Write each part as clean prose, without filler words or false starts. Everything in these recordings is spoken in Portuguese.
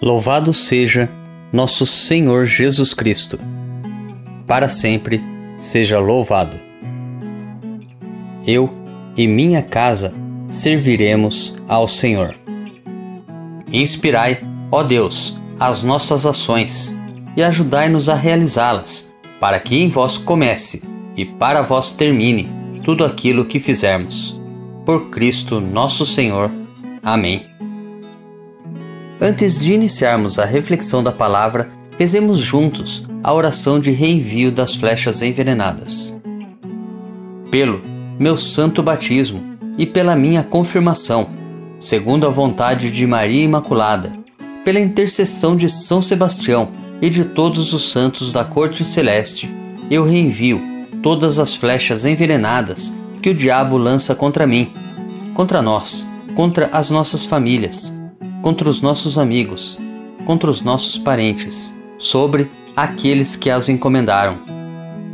Louvado seja nosso Senhor Jesus Cristo. Para sempre seja louvado. Eu e minha casa serviremos ao Senhor. Inspirai, ó Deus, as nossas ações e ajudai-nos a realizá-las, para que em vós comece e para vós termine tudo aquilo que fizermos. Por Cristo nosso Senhor. Amém. Antes de iniciarmos a reflexão da palavra, rezemos juntos a oração de reenvio das flechas envenenadas. Pelo meu santo batismo e pela minha confirmação, segundo a vontade de Maria Imaculada, pela intercessão de São Sebastião e de todos os santos da corte celeste, eu reenvio todas as flechas envenenadas que o diabo lança contra mim, contra nós, contra as nossas famílias, contra os nossos amigos, contra os nossos parentes, sobre aqueles que as encomendaram.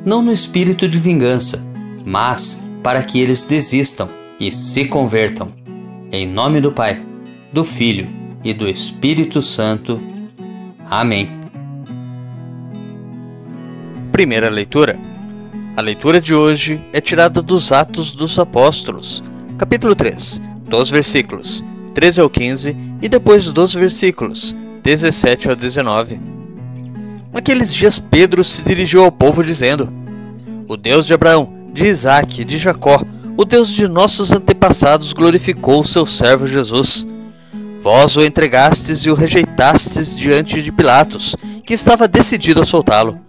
Não no espírito de vingança, mas para que eles desistam e se convertam. Em nome do Pai, do Filho e do Espírito Santo. Amém. Primeira leitura. A leitura de hoje é tirada dos Atos dos Apóstolos, capítulo 3, dos versículos 13 ao 15 e depois dos versículos 17 ao 19. Naqueles dias Pedro se dirigiu ao povo dizendo: O Deus de Abraão, de Isaque e de Jacó, o Deus de nossos antepassados, glorificou o seu servo Jesus. Vós o entregastes e o rejeitastes diante de Pilatos, que estava decidido a soltá-lo.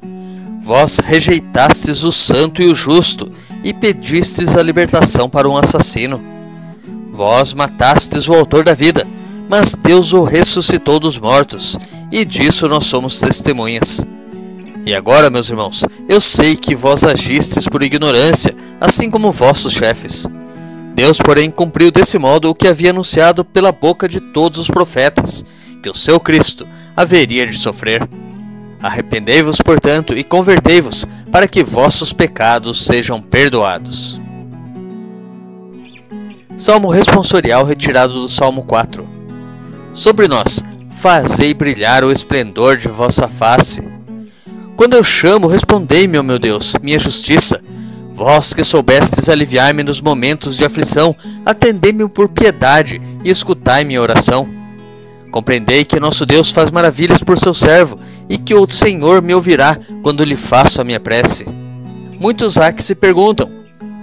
Vós rejeitastes o santo e o justo e pedistes a libertação para um assassino. Vós matastes o autor da vida, mas Deus o ressuscitou dos mortos, e disso nós somos testemunhas. E agora, meus irmãos, eu sei que vós agistes por ignorância, assim como vossos chefes. Deus, porém, cumpriu desse modo o que havia anunciado pela boca de todos os profetas, que o seu Cristo haveria de sofrer. Arrependei-vos, portanto, e convertei-vos, para que vossos pecados sejam perdoados. Salmo responsorial retirado do Salmo 4. Sobre nós, fazei brilhar o esplendor de vossa face. Quando eu chamo, respondei-me, ó meu Deus, minha justiça. Vós que soubestes aliviar-me nos momentos de aflição, atendei-me por piedade e escutai minha oração. Compreendei que nosso Deus faz maravilhas por seu servo, e que o Senhor me ouvirá quando lhe faço a minha prece. Muitos há que se perguntam: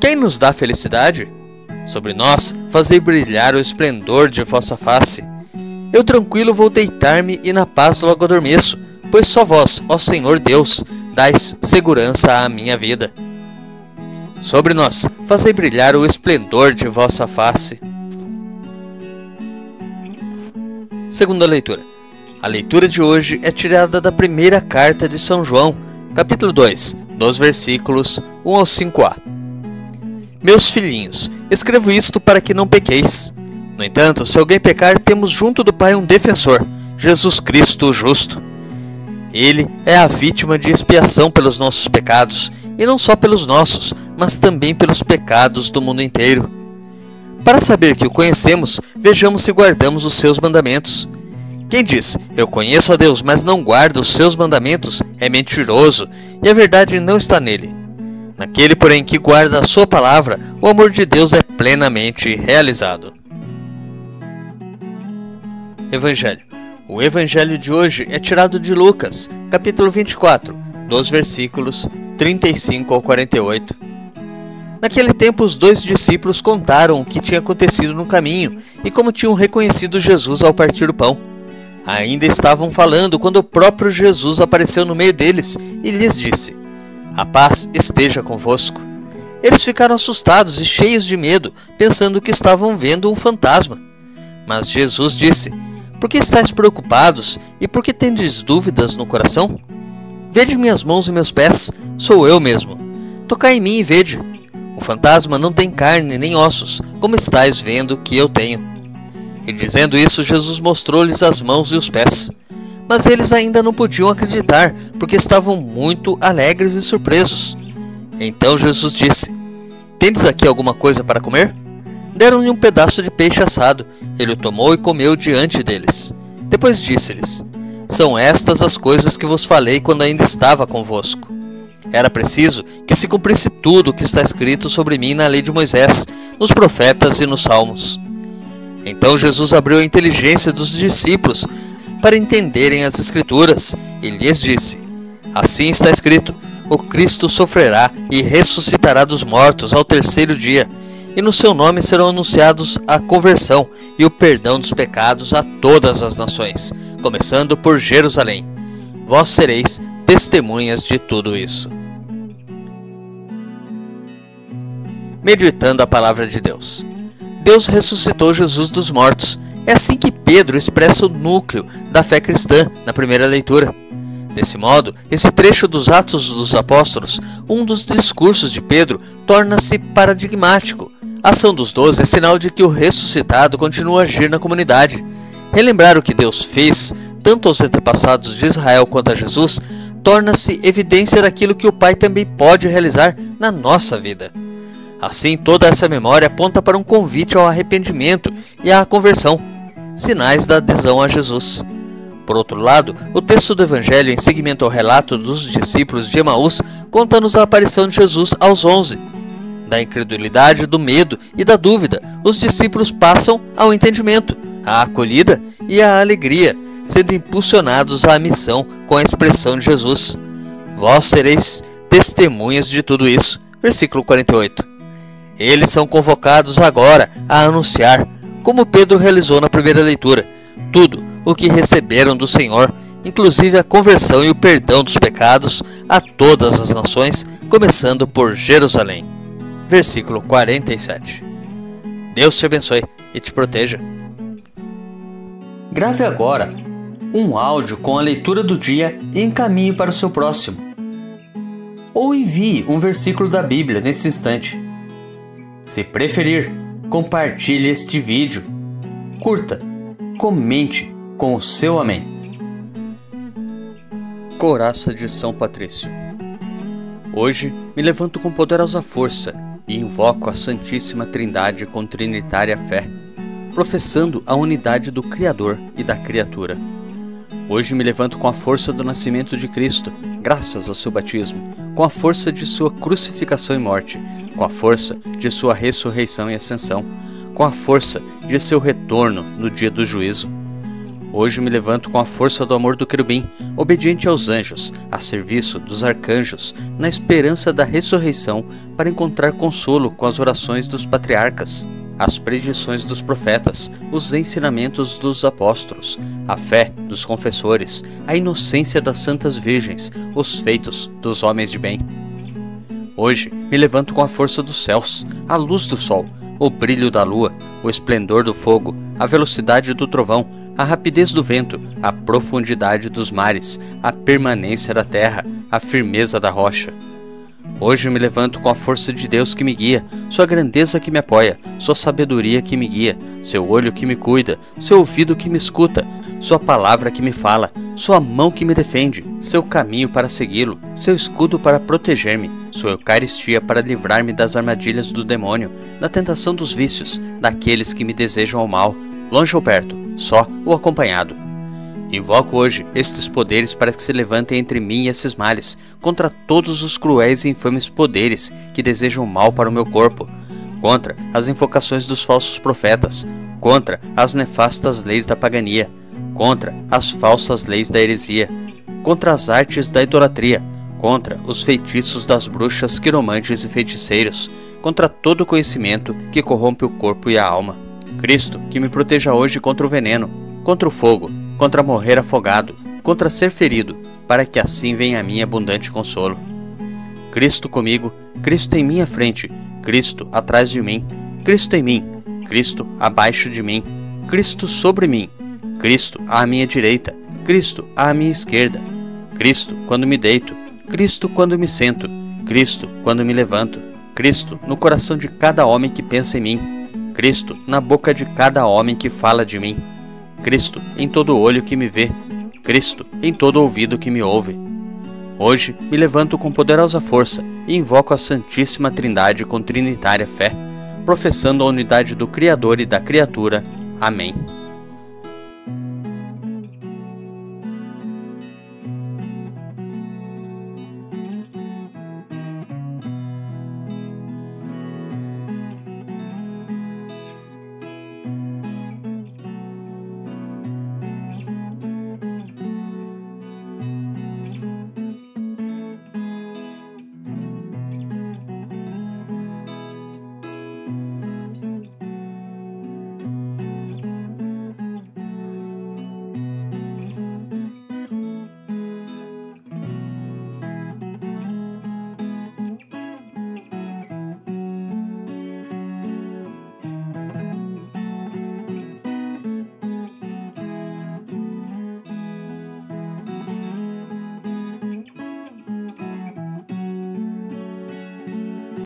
quem nos dá felicidade? Sobre nós, fazei brilhar o esplendor de vossa face. Eu tranquilo vou deitar-me e na paz logo adormeço, pois só vós, ó Senhor Deus, dais segurança à minha vida. Sobre nós, fazei brilhar o esplendor de vossa face. Segunda leitura. A leitura de hoje é tirada da primeira carta de São João, capítulo 2, dos versículos 1 ao 5a. Meus filhinhos, escrevo isto para que não pequeis. No entanto, se alguém pecar, temos junto do Pai um defensor, Jesus Cristo o justo. Ele é a vítima de expiação pelos nossos pecados, e não só pelos nossos, mas também pelos pecados do mundo inteiro. Para saber que o conhecemos, vejamos se guardamos os seus mandamentos. Quem diz, eu conheço a Deus, mas não guarda os seus mandamentos, é mentiroso, e a verdade não está nele. Naquele, porém, que guarda a sua palavra, o amor de Deus é plenamente realizado. Evangelho. O Evangelho de hoje é tirado de Lucas, capítulo 24, dos versículos 35 ao 48. Naquele tempo, os 2 discípulos contaram o que tinha acontecido no caminho e como tinham reconhecido Jesus ao partir o pão. Ainda estavam falando quando o próprio Jesus apareceu no meio deles e lhes disse: A paz esteja convosco. Eles ficaram assustados e cheios de medo, pensando que estavam vendo um fantasma. Mas Jesus disse: Por que estáis preocupados e por que tendes dúvidas no coração? Vede minhas mãos e meus pés, sou eu mesmo. Tocai em mim e vede. O fantasma não tem carne nem ossos, como estáis vendo que eu tenho. E dizendo isso, Jesus mostrou-lhes as mãos e os pés. Mas eles ainda não podiam acreditar, porque estavam muito alegres e surpresos. Então Jesus disse: Tendes aqui alguma coisa para comer? Deram-lhe um pedaço de peixe assado. Ele o tomou e comeu diante deles. Depois disse-lhes: São estas as coisas que vos falei quando ainda estava convosco. Era preciso que se cumprisse tudo o que está escrito sobre mim na lei de Moisés, nos profetas e nos salmos. Então Jesus abriu a inteligência dos discípulos para entenderem as Escrituras e lhes disse: Assim está escrito: o Cristo sofrerá e ressuscitará dos mortos ao terceiro dia, e no seu nome serão anunciados a conversão e o perdão dos pecados a todas as nações, começando por Jerusalém. Vós sereis testemunhas de tudo isso. Meditando a palavra de Deus. Deus ressuscitou Jesus dos mortos. É assim que Pedro expressa o núcleo da fé cristã na primeira leitura. Desse modo, esse trecho dos Atos dos Apóstolos, um dos discursos de Pedro, torna-se paradigmático. A ação dos 12 é sinal de que o ressuscitado continua a agir na comunidade. Relembrar o que Deus fez, tanto aos antepassados de Israel quanto a Jesus, torna-se evidência daquilo que o Pai também pode realizar na nossa vida. Assim, toda essa memória aponta para um convite ao arrependimento e à conversão, sinais da adesão a Jesus. Por outro lado, o texto do Evangelho, em seguimento ao relato dos discípulos de Emaús, conta-nos a aparição de Jesus aos 11. Da incredulidade, do medo e da dúvida, os discípulos passam ao entendimento, à acolhida e à alegria, sendo impulsionados à missão com a expressão de Jesus: Vós sereis testemunhas de tudo isso. Versículo 48. Eles são convocados agora a anunciar, como Pedro realizou na primeira leitura, tudo o que receberam do Senhor, inclusive a conversão e o perdão dos pecados a todas as nações, começando por Jerusalém. Versículo 47. Deus te abençoe e te proteja. Grave agora um áudio com a leitura do dia e encaminhe para o seu próximo. Ou envie um versículo da Bíblia nesse instante. Se preferir, compartilhe este vídeo, curta, comente com o seu amém. Coraça de São Patrício. Hoje me levanto com poderosa força e invoco a Santíssima Trindade com trinitária fé, professando a unidade do Criador e da criatura. Hoje me levanto com a força do nascimento de Cristo, graças ao seu batismo, com a força de sua crucificação e morte, com a força de sua ressurreição e ascensão, com a força de seu retorno no dia do juízo. Hoje me levanto com a força do amor do querubim, obediente aos anjos, a serviço dos arcanjos, na esperança da ressurreição, para encontrar consolo com as orações dos patriarcas, as predições dos profetas, os ensinamentos dos apóstolos, a fé dos confessores, a inocência das santas virgens, os feitos dos homens de bem. Hoje me levanto com a força dos céus, a luz do sol, o brilho da lua, o esplendor do fogo, a velocidade do trovão, a rapidez do vento, a profundidade dos mares, a permanência da terra, a firmeza da rocha. Hoje me levanto com a força de Deus que me guia, sua grandeza que me apoia, sua sabedoria que me guia, seu olho que me cuida, seu ouvido que me escuta, sua palavra que me fala, sua mão que me defende, seu caminho para segui-lo, seu escudo para proteger-me, sua Eucaristia para livrar-me das armadilhas do demônio, da tentação dos vícios, daqueles que me desejam o mal, longe ou perto, só ou acompanhado. Invoco hoje estes poderes para que se levantem entre mim e esses males, contra todos os cruéis e infames poderes que desejam mal para o meu corpo, contra as invocações dos falsos profetas, contra as nefastas leis da pagania, contra as falsas leis da heresia, contra as artes da idolatria, contra os feitiços das bruxas, quiromantes e feiticeiros, contra todo conhecimento que corrompe o corpo e a alma. Cristo, que me proteja hoje contra o veneno, contra o fogo, contra morrer afogado, contra ser ferido, para que assim venha a mim abundante consolo. Cristo comigo, Cristo em minha frente, Cristo atrás de mim, Cristo em mim, Cristo abaixo de mim, Cristo sobre mim, Cristo à minha direita, Cristo à minha esquerda, Cristo quando me deito, Cristo quando me sento, Cristo quando me levanto, Cristo no coração de cada homem que pensa em mim, Cristo na boca de cada homem que fala de mim, Cristo em todo olho que me vê, Cristo em todo ouvido que me ouve. Hoje me levanto com poderosa força e invoco a Santíssima Trindade com trinitária fé, professando a unidade do Criador e da criatura. Amém.